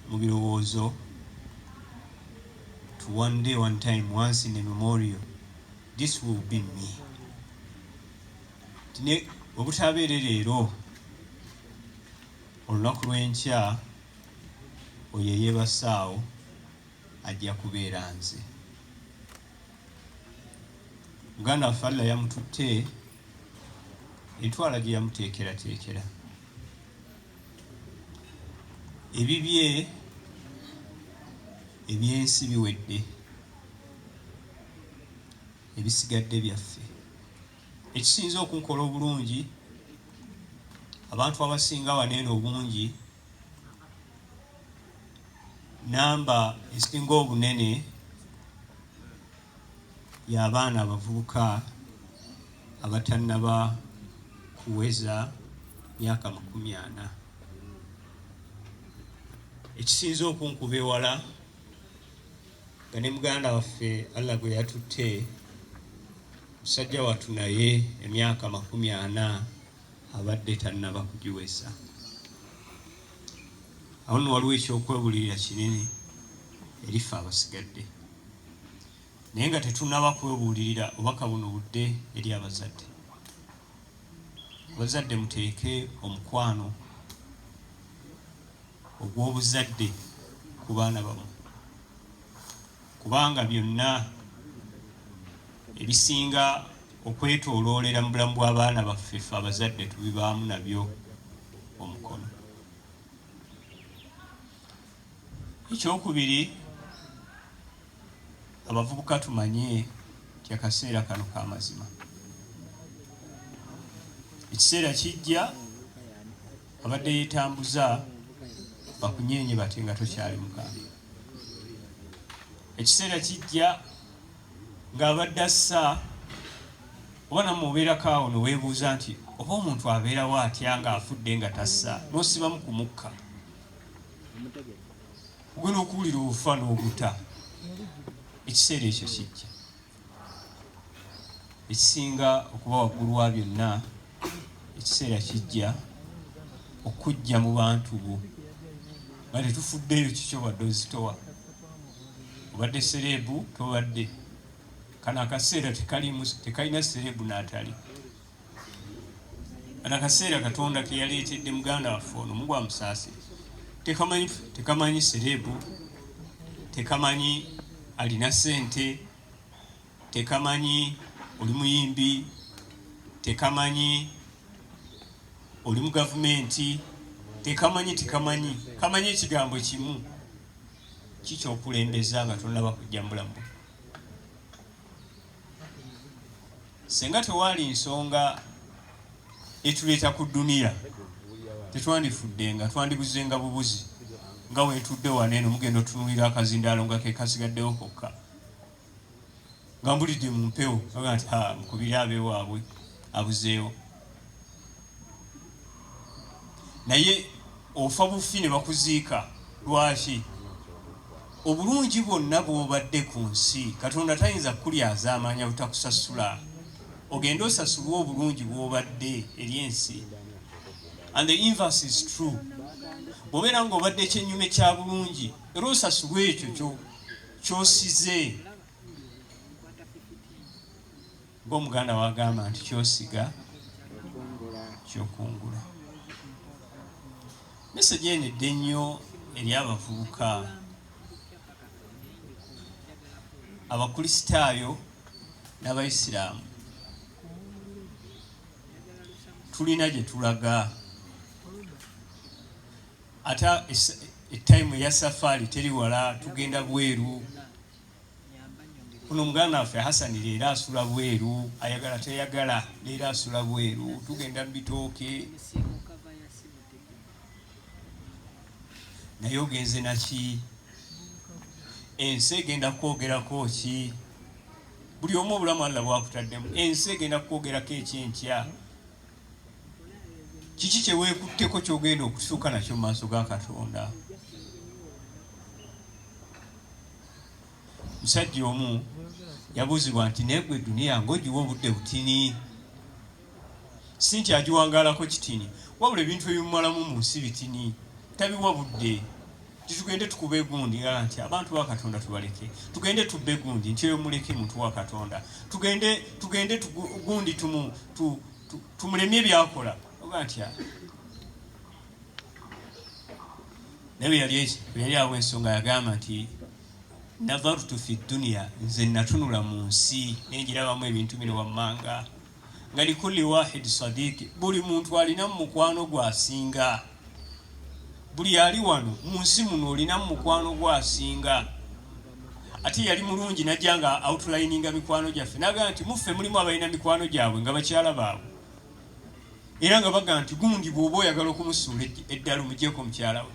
mu birowoozo to one day, one time, once in a memorial, this will be me. Tine obutabeere leero olunaku lw'enkya oyo eyeebasaawo ajja kubeera nze. Muganda waffe Allah yamututte entwala gye yamuteekerateekera. Ebibye ebyensi biwedde, ebisigadde byaffe. Ekisinza okunkola obulungi, abantu abasinga waneeno obungi, namba esinga obunene y'abaana abavubuka abatannaba kuweza myaka 40. Ekisinza okunkuba ewala nga ne muganda waffe Allah gwe yatutte, musajja wattu naye emyaka 40 abadde tannaba kugiweza. Awo nno waliwo ekyokwebulirira kinene erife abasigadde, naye nga tetunnaba kwebulirira obubaka buno budde eri abazadde. Abazadde muteeke omukwano ogw'obuzadde ku baana bammwe, kubanga byonna ebisinga okwetooloolera mu bulamu bw'abaana baffe ffe abazadde tubibaamu nabyo omukono. Ekyokubiri, abavubuka tumanye nti akaseera kano ka mazima. Ekiseera kijja abadde yeetambuza bakunyeenye bate nga tokyali mukambwe. Ekiseera kijja ng'abadde assa oba nammwe obeerako awo ne weebuuza nti oba omuntu abeerawo atya ng'afudde nga tassa, n'osibamu ku mukka, ogenda okuwulira obufa n'obuta. Ekiseera ekyo kijja. Ekisinga okuba waggulu wa byonna, ekiseera kijja okujja mu bantu bo nga tetufuddeeyo kikyo wadde ozitowa. Obadde serebu tobadde, kano akaseera tekalina serebu n'atali. Kano akaseera Katonda ke yaleetedde muganda waffe ono mugwa musaasi, tekamanyi serebu, tekamanyi alina ssente, tekamanyi oli muyimbi, tekamanyi oli mu gavumenti, tekamanyi kamanyi ekigambo kimu kikyokulembeza nga tonnaba kujja mu bulamu. Senga tewaali nsonga etuleeta ku duniya, tetwandifuddenga, twandibuzenga bubuzi nga wetudde waneeno mugenda otunulira akazindaalo nga ke kasigaddewo kokka, nga mbulidde mu mpewo aga nti mukubire abeewaabwe abuzeewo. Naye ofa bufi ne bakuziika. Lwaki? Obulungi bwonna bw'obadde ku nsi Katonda tayinza kulyaza amaanya butakusasula. Ogenda osasulwa obulungi bw'obadde eri ensi. And the inverse is true. Bw'obeera ng'obadde ekyennyume kya bulungi era osasulwa ekyo ky'osize. Ng'omuganda wagamba nti ky'osiga ky'okungula. Message eno edde nnyo eri abavubuka, abakristaayo n'abayisiraamu. Tulina gye tulaga. Ate etime eya safaari teri wala, tugenda bweru. Kuno muganda waffe Hassan leero asula bweru, ayagala teyagala leero asula bweru, tugenda mu bitooke. Naye ogenze naki? Ensi egenda kwogerako ki? Buli omu obulamu Allah bwakutaddemu. Ensi egenda kwogerako ekyenkya. Kiki kye weekutteko ky'ogenda okutuuka nakyo mu maaso ga Katonda? Musajja omu yabuuzibwa nti naye gwe duniya ng'ogiwa obudde butini? Si nti agiwangaalako kitini, wabula ebintu ebimumalamu mu nsi bitini. Tabiwa budde. tugende tukube gundi nti abantu ba Katonda tubaleke, tugende tubbe gundi nti muleke muntu wa Katonda, tugende gundi tumulemye byakola oba ntya. Naye yali awo ensonga yagamba nti nazarutu fi dunya, nze natunula mu nsi nenjirabamu ebintu bino wammanga nga likulli wahid sadiiki, buli muntu alina mukwano gwasinga, buli ali wano mu nsi muno olina mukwano gwasinga. Ate yali mulungi najja nga outlininga mikwano gyaffe naga nti muffe mulimu abalina mikwano gyabwe nga bakyala baabwe, era nga baga nti gundi bw'oba oyagala okumusuula eddalo mugyeko mukyala we.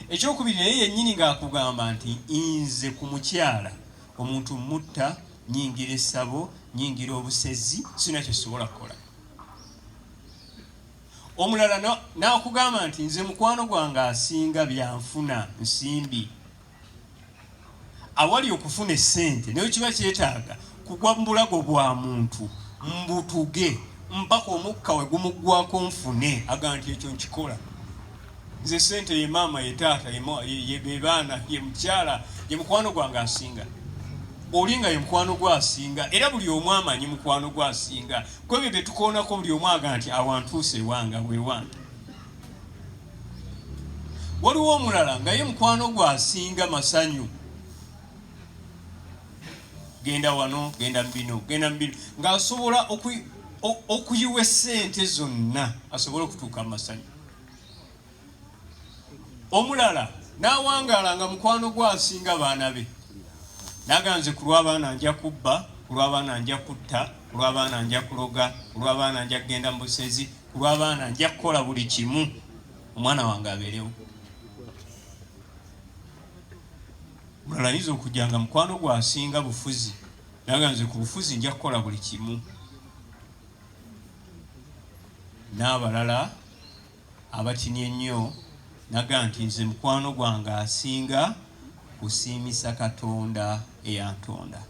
Ekyokubiri naye yennyini ng'akugamba nti nze ku mukyala omuntu mutta, nyingira essabo, nyingira obusezi, sina kyesobola kukola. Omulala n'akugamba nti nze mukwano gwange asinga byanfuna nsimbi. Awali okufuna essente naye kiba kyetaaga kugwa mu bulago bwa muntu mbutuge mpaka omukka we gumuggwako nfune, aga nti ekyo nkikola. Nze sente ye maama ye taata ye bebaana ye mukyala ye mukwano gwange asinga. Olinga ye mukwano gwasinga, era buli omu amanyi mukwano gwasinga. Kwebyo bye tukoonako buli omu aga nti awantuuse ewange wewange. Waliwo omulala nga ye mukwano gwasinga masanyu, genda wano genda mbino ng'asobola okuyiwa essente zonna asobole okutuuka mu masanyu. Omulala n'awangaala nga mukwano gwasinga baana be, naganze ku lw'abaana nja kubba, ku lw'abaana nja kutta, ku lw'abaana nja kuloga, ku lw'abaana nja kugenda mu busezi, ku lw'abaana nja kukola buli kimu omwana wange abeerewo. Mulala ayinza okujja nga mukwano gwasinga bufuzi, naganze ku bufuzi nja kukola buli kimu. N'abalala abatinye ennyo naga nti nze mukwano gwange asinga kusiimisa Katonda eyantonda.